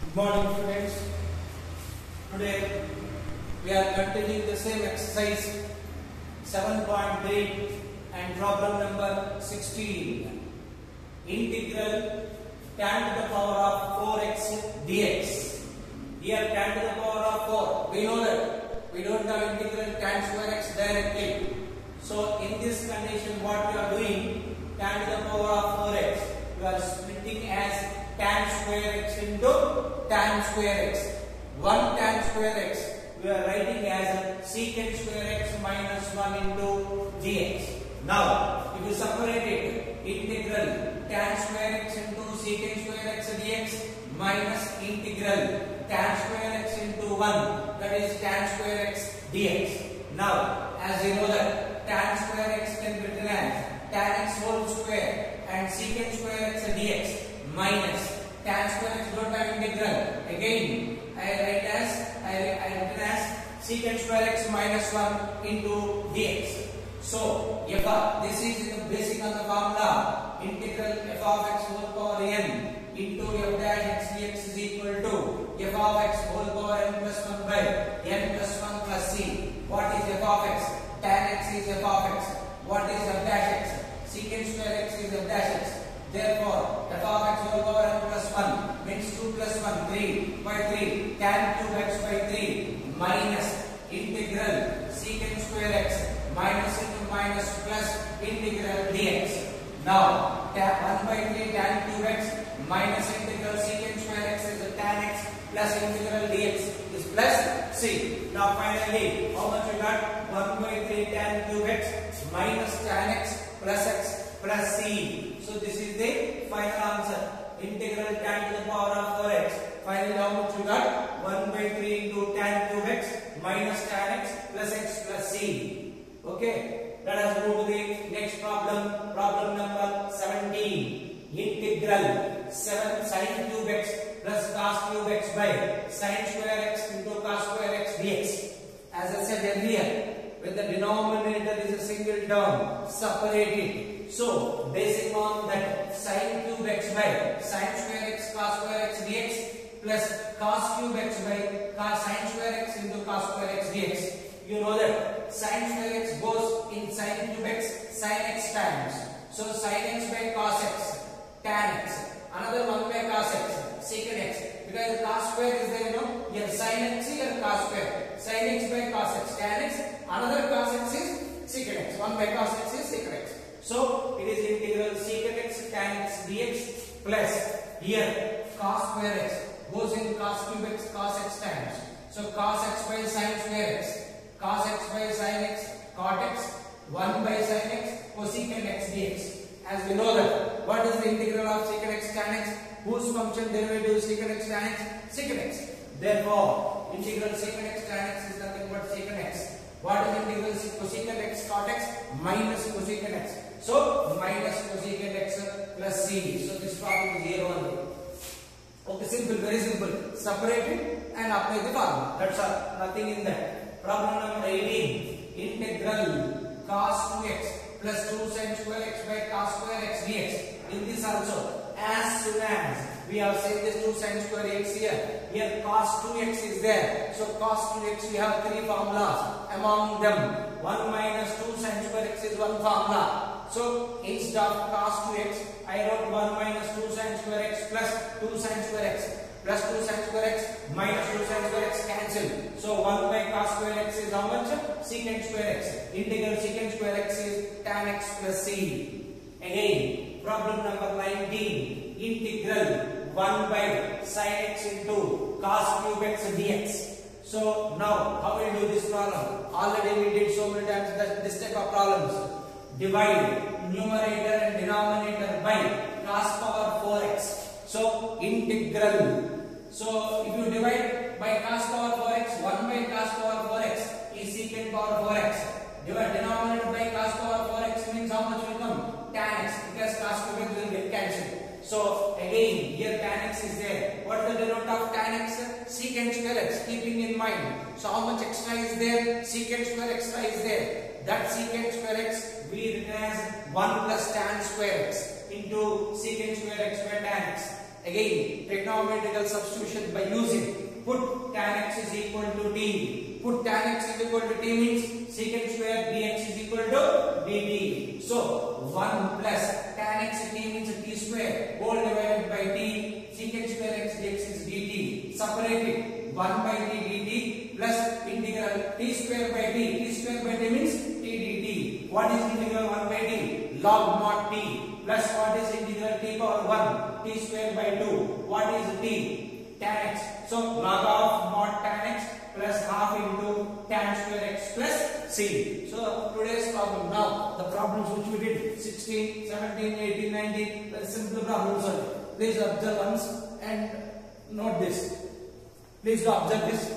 Good morning, students. Today we are continuing the same exercise 7.3 and problem number 16. Integral tan to the power of 4x dx. Here tan to the power of 4. We know that we don't have integral tan square x directly. So in this condition, what we are doing, tan to the power of 4x, we are splitting as tan square x into tan square x. 1 tan square x we are writing as secant square x minus 1 into dx. Now if you separate it, integral tan square x into secant square x dx minus integral tan square x into 1, that is tan square x dx. Now as you know that tan square x can be written as tan x whole square and secant square x dx minus tan square x don't have integral. Again, I write as secant square x minus 1 into dx. So, this is in the basic of the formula. Integral f of x whole power n into f dash x dx is equal to f of x whole power n plus 1 by n plus 1 plus c. What is f of x? Tan x is f of x. What is f dash x? Secant square x is f dash x. Therefore, f of x whole power n plus 1 means 2 plus 1, 3 by 3, tan cube x by 3 minus integral secant square x minus into minus plus integral dx. Now, 1 by 3 tan cube x minus integral secant square x is tan x plus integral dx is plus c. Now, finally, how much we got? 1 by 3 tan cube x minus tan x plus c. So this is the final answer. Integral tan to the power of 4x. Finally, how much we got? 1 by 3 into tan cube x minus tan x plus c. Okay. Let us move to the next problem. Problem number 17. Integral 7 sin cube x plus cos cube x by sin square x into cos square x dx. As I said earlier, when the denominator is a single term, separate it. So, basing on that sin cube x by sin square x cos square x dx plus cos cube x by cos sin square x into cos square x dx. You know that sin square x goes in sin cube x, sin x times. So, sin x by cos x, tan x. Another 1 by cos x, secant x. Because the cos square is there, here sin x here cos square. Sin x by cos x, tan x. Another cos x is secant x. 1 by cos x is secant x. So it is integral secant x tan x dx plus here cos square x goes in cos cube x cos x times. So cos x by sin square x, cos x by sin x, cot x, 1 by sin x cosecant x dx. As we know that, what is the integral of secant x tan x? Whose function derivative is secant x tan x? Secant x. Therefore, integral secant x tan x is nothing but secant x. What is integral cosecant x cot x minus cosecant x? So minus cosecant x plus c. So this problem is here only. Okay, simple, very simple. Separate it and apply the formula. That's all. Nothing in that. Problem number 18. Integral cos 2x plus 2 sin square x by cos square x dx. In this also, as soon as we have said this 2 sin square x here cos 2x is there. So cos 2x we have 3 formulas. Among them, 1 minus 2 sin square x is one formula. So instead of cos 2x, I wrote 1 minus 2 sin square x plus 2 sin square x plus 2 sin square x minus 2 sin square x cancel. So 1 by cos square x is how much? Secant square x. Integral secant square x is tan x plus c. Again, problem number 19. Integral 1 by sin x into cos cube x dx. So now, how will we do this problem? Already we did so many times this type of problems. Divide numerator and denominator by cos power 4x. So integral. So if you divide by cos power 4x, 1 by cos power 4x is secant power 4x. Divide denominator by cos power 4x means how much will come? Tan x, because cos cube x will get cancelled. So again, here tan x is there. What is the derivative of tan x? Secant square x. Keeping in mind. So how much extra is there? Secant square extra is there. That secant square x we written as 1 plus tan square x into secant square x by tan x. Again, trigonometrical substitution by using put tan x is equal to t. Put tan x is equal to t means secant square dx is equal to dt. So 1 plus tan x t means t square whole divided by t. Secant square x dx is dt. Separate it. 1 by t dt plus integral t square by t. T square by t means t dt. What is integral 1 by t? Log mod t. Plus what is integral t power 1? T square by 2. What is t? Tan x. So log of mod tan x plus half into tan square x plus c. So today's problem. Now the problems which we did 16, 17, 18, 19, very simple problems are. Please observe once and note this. Please observe this.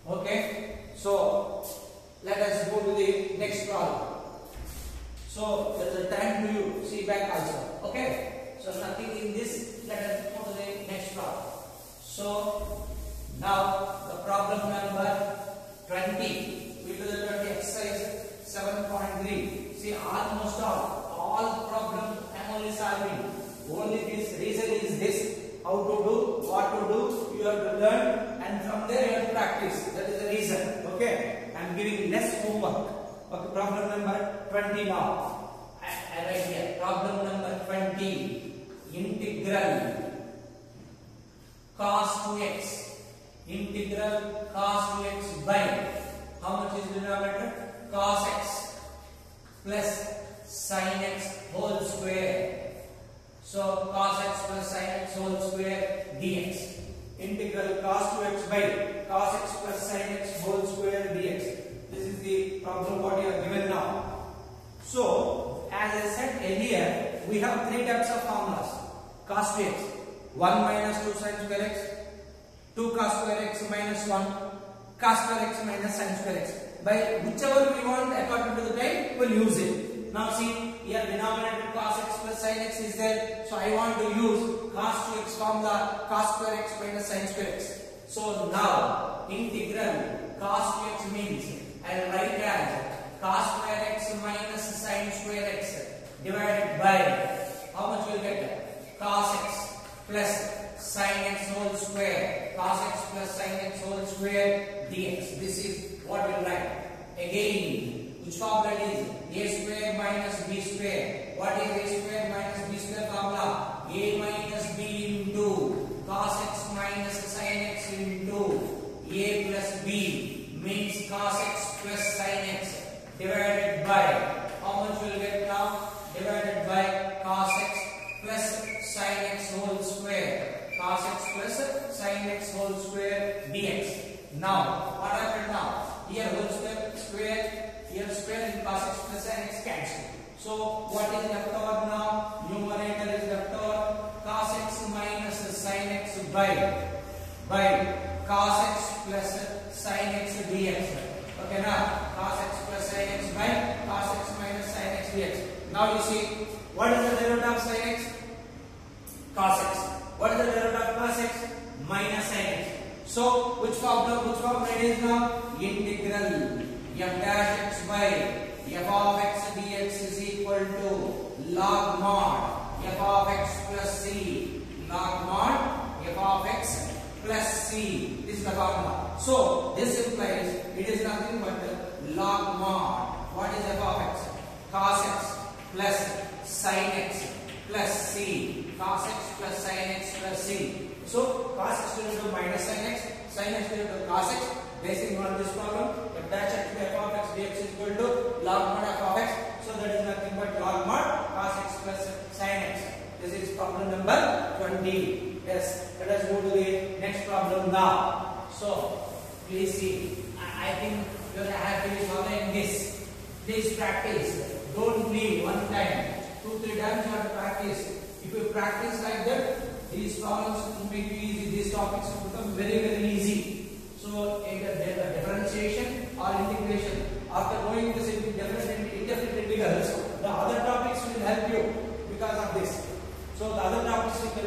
Okay, so let us go to the next problem. So there is a time to you see back also. Okay, so nothing in this. Let us go to the next problem. So now the problem number 20. We do the 20 exercise 7.3. See, almost all problems I am only solving. Only this reason is this: how to do, what to do. You have to learn, and from there you have to practice. That is the reason. Okay, I am giving less homework. Okay, problem number 20 now. I write here. Problem number 20. Integral cos 2x. Integral cos 2x by how much is denominator? Cos x plus sin x whole square. So cos x plus sin x whole square dx. Integral cos 2x by cos x plus sin x whole square dx. This is the problem what you are given now. So as I said earlier, we have three types of formulas. Cos 2x, 1 minus 2 sin square x, 2 cos square x minus 1, cos square x minus sin square x. By whichever we want according to the time, we will use it. Now see, here denominator cos x plus sin x is there. So I want to use cos 2x formula, cos square x minus sin square x. So now integral cos 2x means I will write as cos square x minus sin square x divided by how much will get? Cos x plus sin x whole square. Cos x plus sin x whole square dx. This is what we will write. Again, which formula is a square minus b square? What is a square minus b square formula? A minus b into cos x minus sin x into a plus b means cos x plus sin x divided by how much will get now? Divided by cos x plus sin x whole square. Cos x plus sin x whole square dx. Now what happened now? Here whole square, here square and cos x plus sin x cancel. So what is left over now? Numerator is left over cos x minus sin x by cos x plus sin x dx. Okay, now cos x plus sin x by cos x minus sin x dx. Now you see, what is the derivative of sin x? Cos x. What is the derivative of cos x? Minus sin x. So which formula it is now? Integral f dash x by f of x dx is equal to log mod f of x plus c. Log mod f of x plus c. This is the formula. So this implies it is nothing but log mod. What is f of x? Cos x plus sin x plus c. Cos x plus sin x plus c. So cos x is equal to minus sin x, sin x is equal to cos x. Basing on this problem, f dash x by f of x dx is equal to log mod f of x. So that is nothing but log mod cos x plus sin x. This is problem number 20. Yes, let us go to the next problem now. So please see, I think you are happy with following this. Please practice. Don't leave one time. 2-3 times you have to practice. If you practice like that, these problems will be easy. These topics will become very easy. So either differentiation or integration. After knowing this indefinite integrals, the other topics will help you.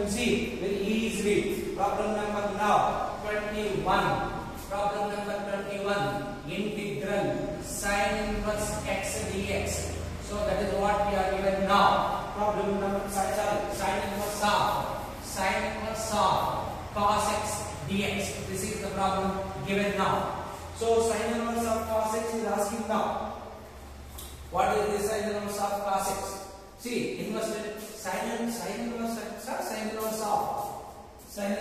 can see very easily. Problem number now 21. Problem number 21. Integral sin inverse x dx. So that is what we are given now. Problem number sin inverse of cos x dx. This is the problem given now. So sin inverse of cos x is asking now. What is the sin inverse of cos x? See, inverse sin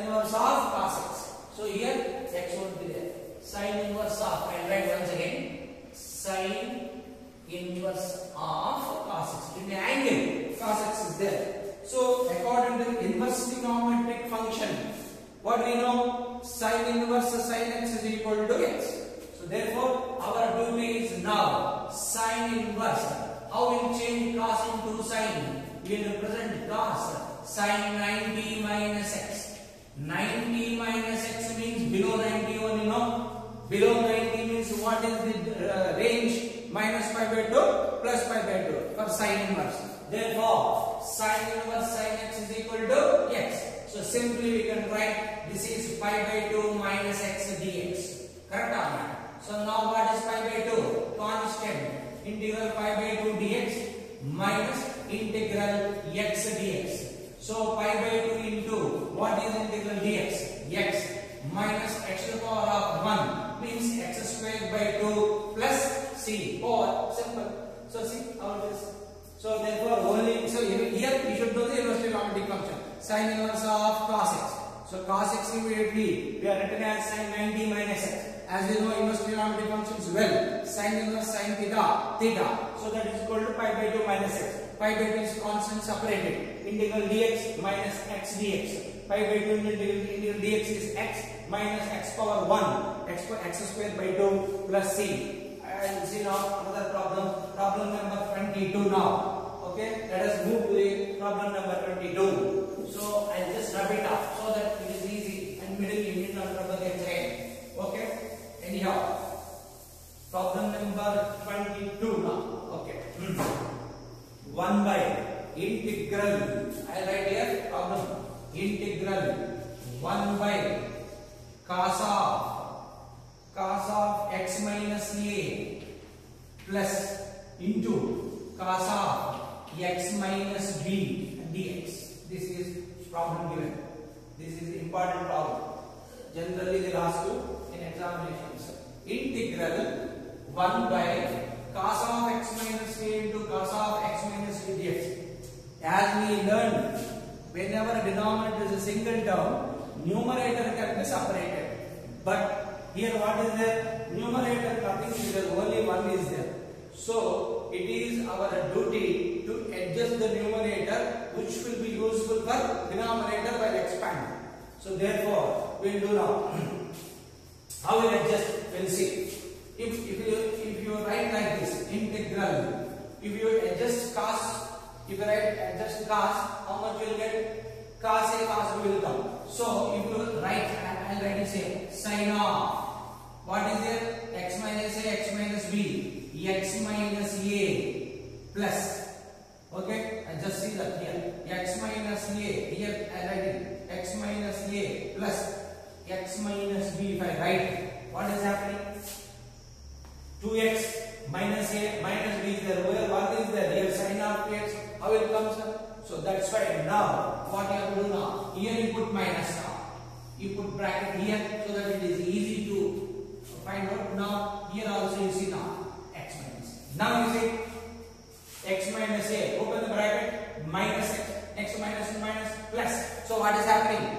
inverse of cos x. So here x won't be there. Sin inverse of, I write once again, sin inverse of cos x. In the angle, cos x is there. So according to the inverse trigonometric function, what we know? Sin inverse sin x is equal to x. So therefore, our duty is now sin inverse. How we change cos into sin? We will represent cos sin 90 minus x. 90 minus x means below 90 only, no? Below 90 means what is the range? Minus pi by 2 plus pi by 2 for sin inverse. Therefore, sin inverse sin x is equal to x. So simply we can write this is pi by 2 minus x dx. Correct or not? So now what is pi by 2? Constant. Integral pi by 2 dx minus integral x dx. So pi by 2 into what is integral dx? X minus x to the power of 1 means x squared by 2 plus c. Or simple. So see how it is. So therefore only, so here we should know the inverse trigonometric function. Sin inverse of cos x. So cos x immediately we are written as sin 90 minus x. As you know inverse trigonometric functions well. Sin inverse sin theta. So that is equal to pi by 2 minus x. Pi by 2 is constant separated. Integral dx minus x dx. Pi by 2 integral dx is x minus x power 1. X squared by 2 plus c. And see now another problem. Problem number 22 now. Okay, let us move to the problem number 22. So I'll just rub it up so that it is easy and middle you need not rub again. Okay. Anyhow, problem number 22 now. Okay. 1 by integral. I write here problem. Integral 1 by cos of x minus a plus into cos of x minus b dx. This is problem given. This is important problem. Generally they ask you in examinations. Integral 1 by cos of x minus a into cos of x minus b dx. As we learned, whenever denominator is a single term, numerator can be separated. But here what is there? Numerator nothing is there, only 1 is there. So it is our duty to adjust the numerator, which will be useful for denominator while expanding. So therefore we will do now. How we adjust? We'll see. If you write like this, integral. If you adjust cos, if you write adjust cos, how much you will get? Cos a cos b will come. So if you write, I'll write it say sin of. What is there? X minus a, x minus b, x minus a plus. Okay, I just see that here. X minus a, here I write it. X minus a plus x minus b. If I write, what is happening? 2x minus a minus b is there. Where 1 is there? Here sin of 2x. How it comes up? So that's why now what you have to do now? Here you put minus now. You put bracket here so that it is easy to find out. Now here also you see now x minus a. Now you see x minus a. Open the bracket minus x. X minus minus plus. So what is happening?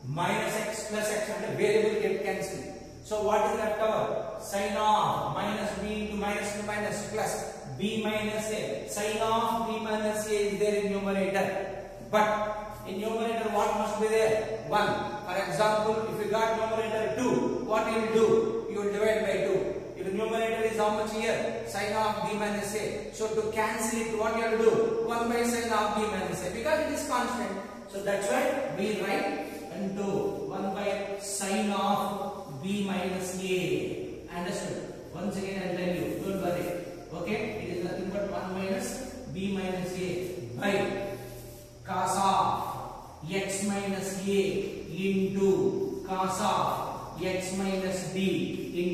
Minus x plus x and the variable get cancelled. So what is left over? Sin of minus b into minus plus b minus a. Sin of b minus a is there in numerator. But in numerator what must be there? 1. For example, if you got numerator 2, what you will do? You will divide by 2. If the numerator is how much here? Sin of b minus a. So to cancel it, what you have to do? 1 by sin of b minus a. Because it is constant. So that's why we write into 1 by sin of b minus a. Understood? Once again I will tell you, don't worry. Okay? It is nothing but 1 minus b minus a by cos of x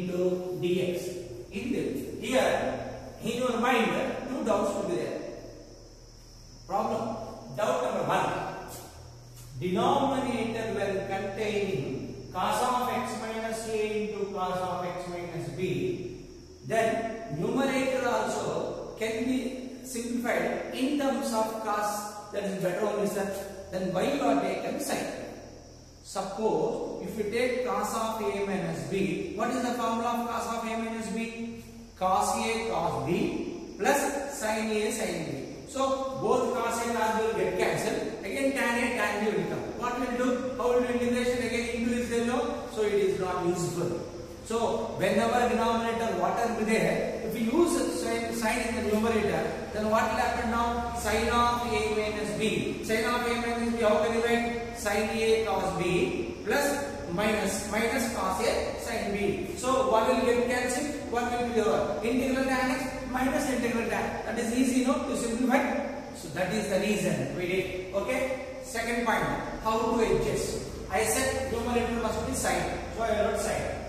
into dx. Here, in your mind, two doubts will be there. Problem. Doubt number one. Denominator when containing cos of x minus a into cos of x minus b, then numerator also can be simplified in terms of cos. That is better only, sir. Then why you are taken sine? Suppose if you take cos of a minus b, what is the formula of cos of a minus b? Cos a cos b plus sin a sin b. So both cos a cos b will get cancelled. Again tan a tan b will come. What will do? How will do integration again into this yellow? So it is not useful. So whenever denominator whatever will be there, if we use sign in the numerator, then what will happen now? Sin of a minus b. Sin of a minus b, how can you write? Sin a cos b plus minus cos a sin b. So one will get cancelled, one will be over. Integral tan x minus integral tan. That is easy, no, to simplify. So that is the reason we did. Okay. Second point, how to adjust. I said numerator must be sine, so I wrote sine.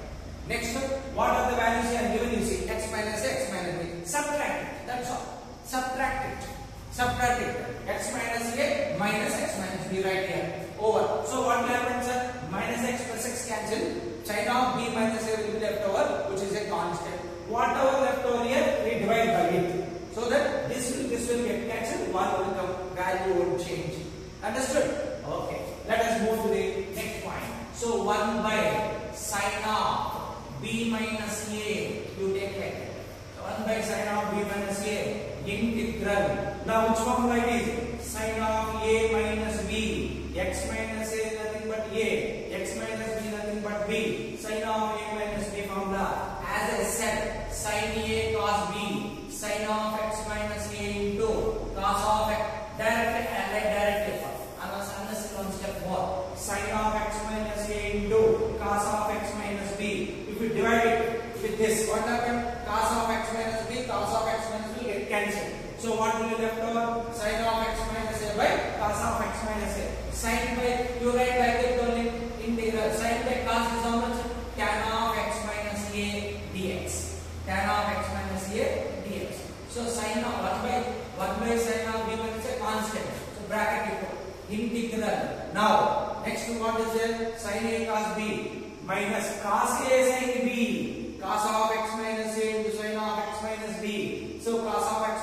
Next, what are the values I have given? You see, x minus b. Subtract it. That's all. Subtract it. Subtract it. X minus a minus x minus b right here. Over. So what will happen, sir? Minus x plus x cancel. Sin of b minus a will be left over, which is a constant. Whatever left over here, we divide by it. So that this will get cancelled. One will come. Value won't change. Understood? Okay. Let us move to the next point. So 1 by sin of b minus a, you take like that. 1 by sin of b minus a integral. Now which formula it is? Sin of a minus b. X minus a is nothing but a. X minus b nothing but b. Sin of a minus b formula. As I said, sin a cos b. Sin of x minus a into cos of x. Directly. Unless one step more. Sin of x minus a into cos of x minus b. If we divide it with this, what happens? Cos of x minus b, cos of x minus b get cancelled. So what will be left over? Sin of x minus a by cos of x minus a. Sin by, you write like it only, integral. Sin by cos is how much? Tan of x minus a dx. Tan of x minus a dx. So sin of 1 by sin of b minus a constant. So bracket it out. Integral. Now, next what is there? Sin a cos b minus cos a sin b. Cos of x minus a into sin of x minus b. So cos of x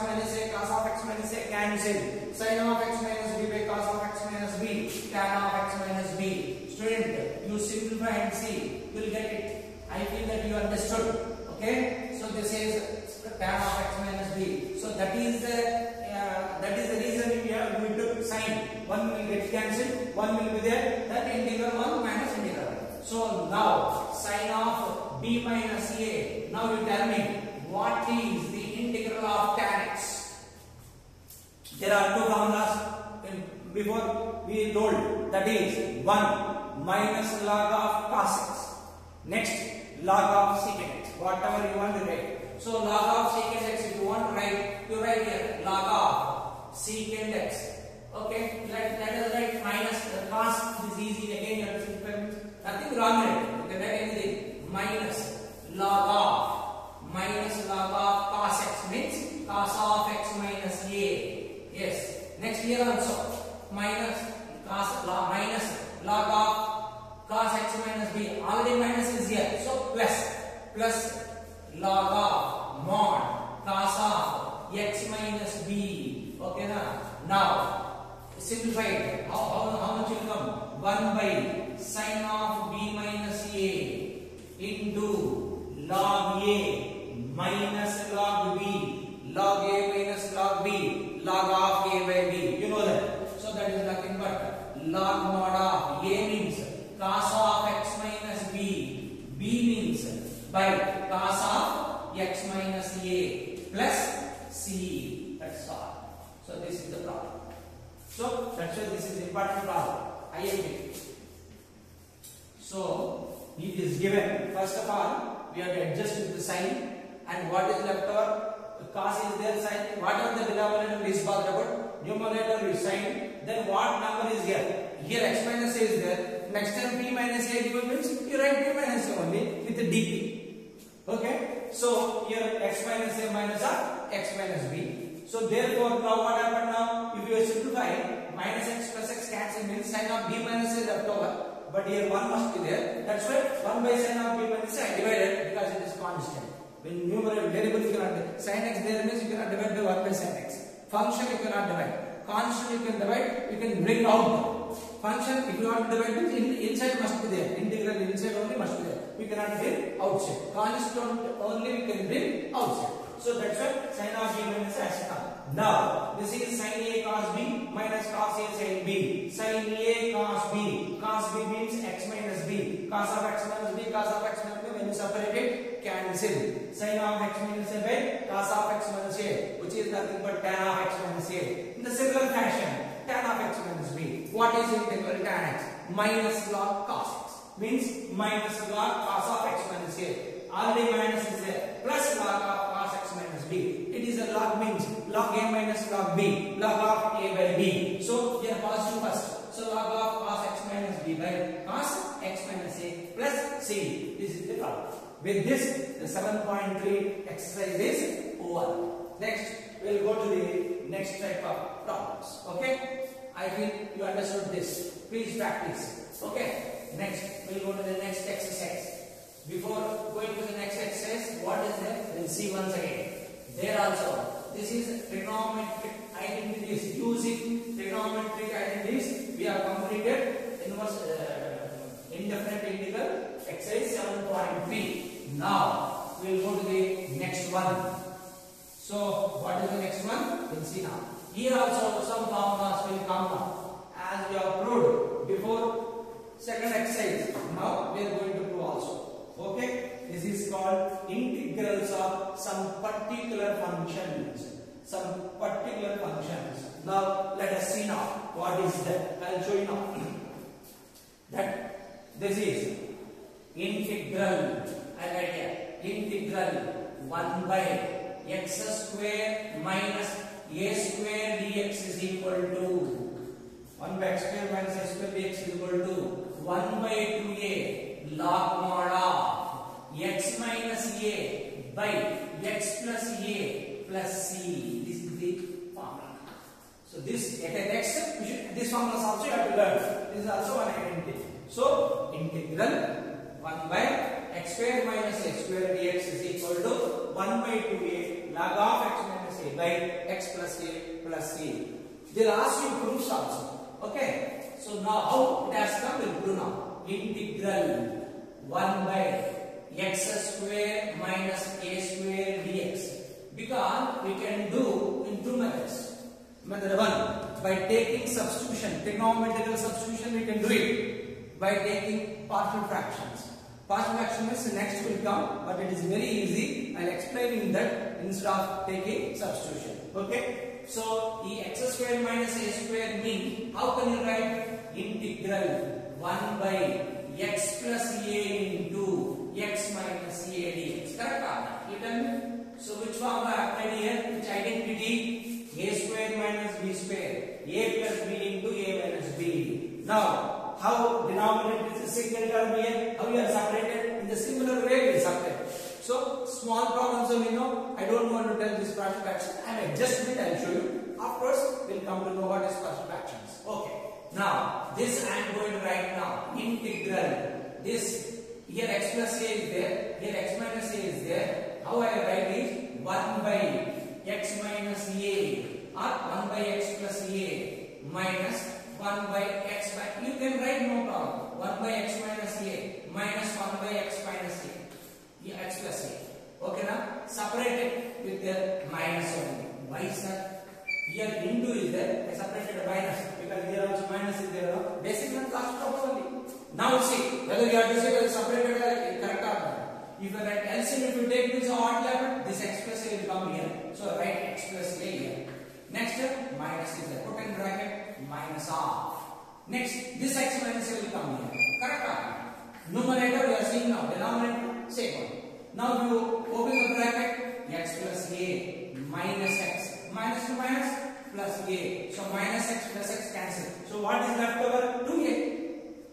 minus a cancel. Sin of x minus b by cos of x minus b. Tan of x minus b. Student, you simplify and see. You will get it. I feel that you understood. Okay? So this is tan of x minus b. So that is the reason we took sin. One will get cancelled, one will be there. That integral 1 minus integral 1. So now sin of b minus a. Now you tell me what is the integral of tan x. There are two formulas before we told. That is 1 minus log of cos x. Next log of secant x. Whatever you want to write. So log of secant x, if you want to write, you write here log of secant x. Okay, let us write minus cos. This is easy. Again, you have to simplify. Nothing wrong in it. You can write anything. Minus log of cos x means cos of x minus a. Yes. Next here also minus log of cos x minus b. Already minus is here. So plus log of mod cos of x minus b. Okay, now simplify it. How much will come? 1 by sin of b minus a into log a minus log b. Log a minus log b. Log of a by b. You know that. So that is nothing but log mod of a means cos of x minus b. B means by cos of x minus a plus c. That's all. So this is the problem. So that's why this is important problem. IMP. So it is given. First of all, we have to adjust with the sign, and what is left over? Cos is there, sign. Whatever the denominator is bothered about, numerator is sign. Then what number is here? Here x minus a is there. Next time p minus a given means you write p minus a only with the dp. So here x minus a minus of x minus b. So therefore now what happened now? If you simplify, minus x plus x cancel means sin of b minus a left over. But here 1 must be there. That's why 1 by sin of b minus a I divided because it is constant. When numerator variable you cannot sin x there means you cannot divide by 1 by sin x. Function you cannot divide. Constant you can divide. You can bring out. Function if you want to divide means inside must be there. Integral inside only must be there. We cannot bring outside. Constant only we can bring outside. So that's why sin of b minus a has come. Now this is sin a cos b minus cos a sin b. Sin a cos b. Cos b means x minus b. Cos of x minus b. Cos of x minus b. When you separate it, cancel. Sin of x minus a by cos of x minus a, which is nothing but tan of x minus a. In the similar fashion, tan of x minus b. What is integral tan x? Minus log cos x. Means minus log cos of x minus a. Already minus is there. Plus log of cos x minus b. It is a log means log a minus log b. Log of a by b. So here positive first. So log of cos x minus b by cos x minus a plus c. This is the problem. With this, the 7.3 exercise is over. Next, we will go to the next type of problems. Okay? I think you understood this. Please practice. Okay? Next, we will go to the next exercise. Before going to the next exercise, what is there? We'll see once again. There also, this is trigonometric identities. Using trigonometric identities, we have completed inverse indefinite integral exercise 7.3. Now, we will go to the next one. So, what is the next one? We'll see now. Here also some formulas will come now. As we have proved before second exercise, now we are going to prove also. Okay, this is called integrals of some particular functions. Some particular functions. Now let us see now what is that. I will show you now. That this is integral. I write here integral 1 by x square minus a square dx is equal to 1 by x square minus a square dx is equal to 1 by 2a log mod of x minus a by x plus a plus c. This is the formula. So this at x, this formula is also you have to learn. This is also one identity. So integral 1 by x square minus a square dx is equal to 1 by 2a log of x minus a by x plus a plus c. They will ask you proofs also. Okay. So now how it has come, we will prove now. Integral 1 by x square minus a square dx. Because we can do in two methods. Method 1, by taking substitution, trigonometrical substitution, we can do it by taking partial fractions. Partial fraction means next will come, but it is very easy. I will explain in that instead of taking substitution. Okay. So the x square minus a square mean, how can you write integral 1 by x plus a into x minus a dx? Correct or not? You tell me. So which formula applied here? Which identity? A square minus b square. A plus b into a minus b. Now, how denominator is a single term here? How you are separated? In the similar way we separate. So small problems we know. I don't want to tell this partial fraction. I may just I will show you. Afterwards, we'll come to know what is partial fractions. Okay. Now, this I am going to write now. Integral. This here x plus a is there. Here x minus a is there. How I write is 1 by x minus a or 1 by x plus a minus 1 by x by. You can write no problem. 1 by x minus a minus 1 by x minus a. Yeah, x plus a. Okay now? Separate it with the minus only. Why sir? Here into is there. I separated a minus because here also minus is there. Basic and last problem only. Now see whether you have to say whether separated correct or not. If you write LCM, if you take this odd level, this x plus a will come here. So write x plus a here. Next minus is there. Put in bracket minus half. Next this x minus a will come here. Correct or not? Numerator we are seeing now. Denominator same one. Now you open the bracket x plus a minus x. Minus to minus plus a. So minus x plus x cancel. So what is left over? 2a.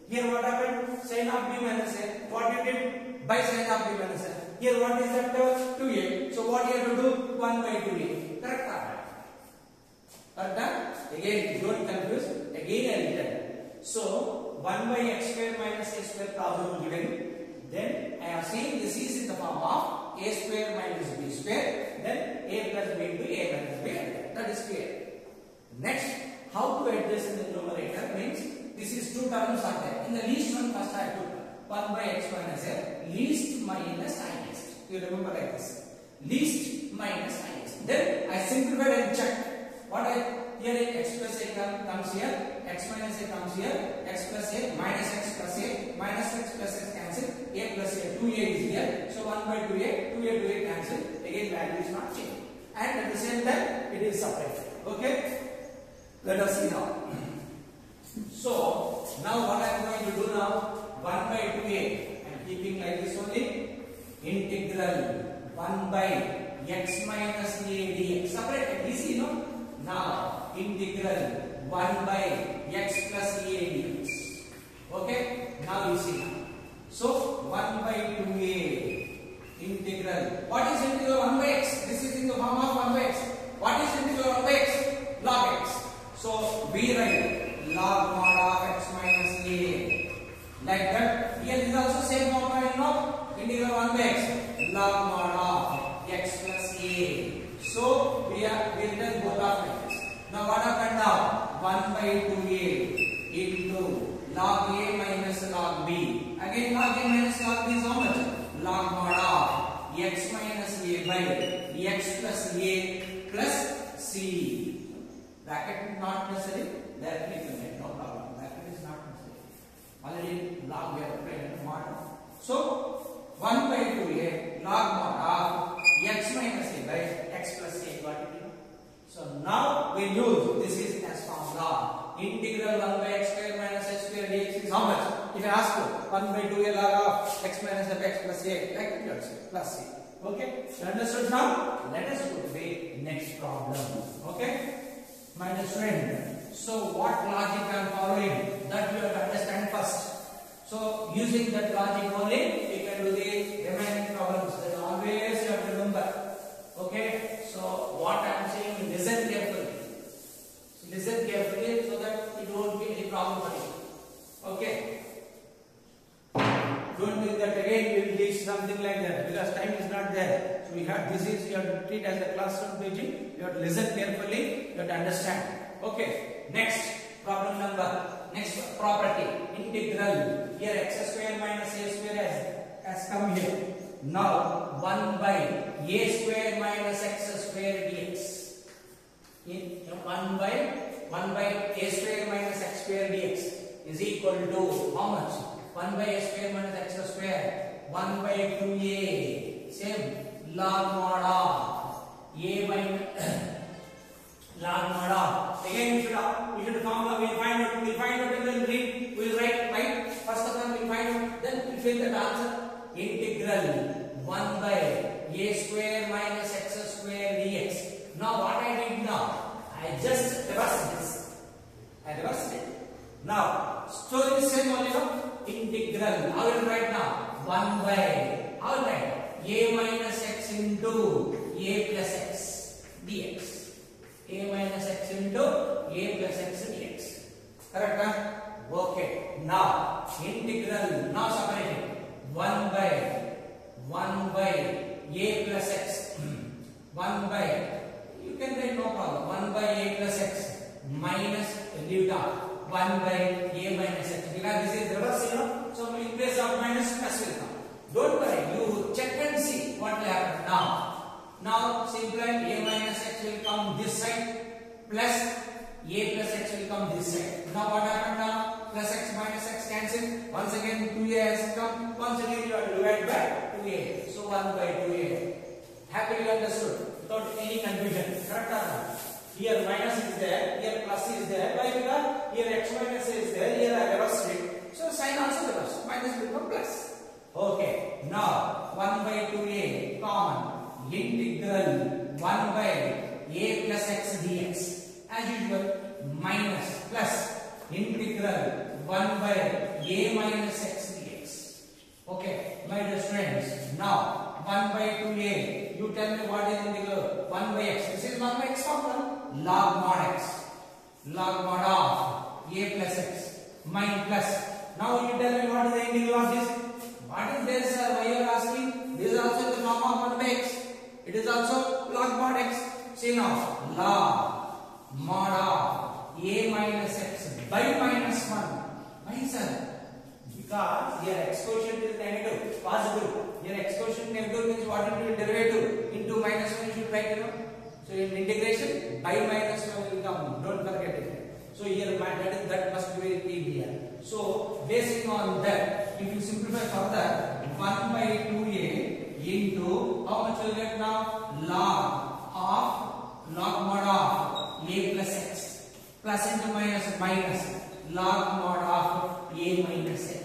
Here what happened? Sin of b minus a. What you did? By sin of b minus a. Here what is that term? 2a. So what you have to do? 1 by 2a. Correct or not? Correct? Again, don't confuse. Again I written. So 1 by x square minus a square problem given. Then I have seen this is in the form of a square minus b square. Then a plus b into a minus b. That is clear. Next, how to address in the numerator means this is two terms are there. In the least one, first I took 1 by x minus a, least minus highest. You remember like this. Least minus highest. Then I simplified and checked. What I here x plus a comes here, x minus a comes here, x plus a minus x plus a, minus x plus x cancel, a plus a, 2a is here. So 1 by 2a, 2a cancel. Again value is not changed. And at the same time it is separated. Okay? Let us see now. So now what I am going to do now, 1 by 2a, I am keeping like this only, integral 1 by x minus a dx. Separated, easy, no? Now integral 1 by x plus a dx. Okay? Now you see now. So 1 by 2a integral. What is integral 1 by x? This is in the form of 1 by x. What is integral 1 by x? Log x. So we write log mod of x minus a. Like that. Here is also same formula, no? Integral 1 by x. Log mod of x plus a. So we written both of this. Now what happened now? 1 by 2a into log a minus log b. Again log a minus log b is how much? Log mod of x minus a by x plus a plus c. Bracket is not necessary. Directly you can get, no problem. Bracket is not necessary. Already log we have applied mod. So 1 by 2a log mod of x minus a by x plus a. Got it? So now we use this is as formula. Integral 1 by x square minus x square dx is how much? If I ask you 1 by 2a log of x minus f x plus a, like you say plus c. Okay? You understood now? Let us go to the next problem. Okay? My dear friend, so what logic I am following, that you have to understand first. So using that logic only, you can do the remaining problems. Then always you have to remember. Okay? So what I am saying, listen carefully. Listen carefully so that it won't be any problem for you. Okay? Don't think that again we will teach something like that because time is not there. So we have this is you have to treat as a classroom teaching. You have to listen carefully. You have to understand. Okay. Next problem number. Next property. Integral. Here x square minus a square has come here. Now 1 by a square minus x square dx. 1 by a square minus x square dx is equal to how much? 1 by a square minus x square. 1 by 2a. Same. Log mod of a minus log mod of. Again we should formula. We'll find out and then read. We'll write right. First of all we'll find out. Then we'll fill that answer. Integral 1 by a square minus x square dx. Now what I did now? I just reversed this. I reversed it. Now story is same only, no? Integral. How will write now? 1 by. How will write? A minus x into a plus x dx. A minus x into a plus x dx. Correct? Huh? Okay. Now integral. Now separate it. 1 by a plus x. 1 by. You can write no problem. 1 by a plus x minus leave out 1 by a minus x. Because this is reverse, you know. So in place of minus plus will come. Don't worry, you check and see what will happen now. Now simplify, a minus x will come this side plus a plus x will come this side. Now what happened now? Plus x minus x cancel. Once again 2a has come. Once again you have to divide by 2a. So 1 by 2a. Happily understood without any confusion. Correct or not? Here minus is there, here plus is there. Why? Because here x minus is there, here I reversed it. So sign also reverse. Minus will become plus. Okay. Now 1 by 2a common. Integral 1 by a plus x dx. As usual, minus plus integral 1 by a minus x dx. Okay, my dear friends. Now 1 by 2a. You tell me what is integral 1 by x. This is 1 by x formula. Log mod x. Log mod of a plus x. Mine plus. Now you tell me what is the integral of this. What is this, sir? Why you are asking? This is also the form of 1 by x. It is also log mod x. See now. Log mod of a minus x by minus 1. Why, sir? Because here x quotient is negative, positive. Here x quotient negative means what it will derivative into minus 1 you should write, you know. So in integration by minus 1 will come. Don't forget it. So here that must be here. So basing on that, if you simplify further, 1 by 2a into how much will get now? Log mod of a plus x plus into minus log mod of a minus x.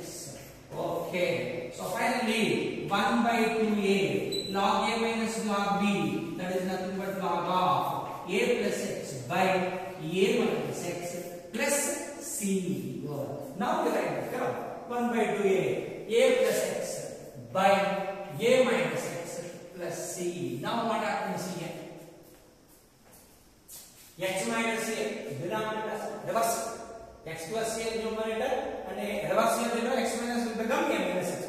Okay, so finally 1 by 2a log a minus log b, that is nothing but log of a plus x by a minus x plus c. Now we write 1 by 2a plus x by a minus x plus c. Now what happens here? X minus a denominator reverse. X plus a numerator and reverse here x minus will become a minus x.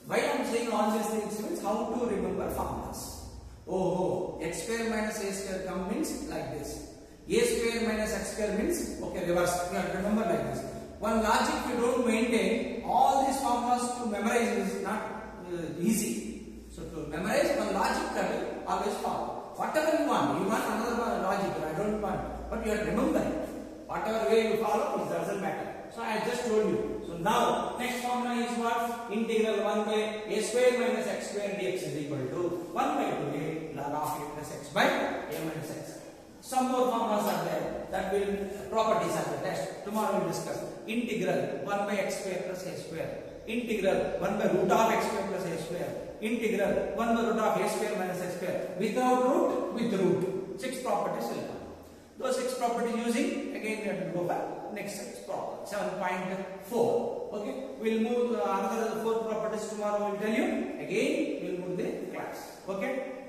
Why I am saying all these things means how to remember formulas. Oh, x square minus a square come means like this. A square minus x square means okay reverse. You have to remember like this. One logic you don't maintain, all these formulas to memorize is not easy. So to memorize one logic level always follow. Whatever you want another logic. I don't want, but you have to remember it. Whatever way you follow, it doesn't matter. So I just told you. So now next formula is what? Integral 1 by a square minus x square dx is equal to 1 by 2a log of a plus x by a minus x. Some more formulas are there. That will properties are the test. Tomorrow we will discuss. Integral 1 by x square plus a square. Integral 1 by root of x square plus a square. Integral 1 by root of a square minus a square. Without root, with root. 6 properties will come. Those 6 properties using, again we have to go back. Next 6 properties. 7.4. Okay. We'll move another 4 properties tomorrow. We'll tell you. Again, we'll move the class. Okay.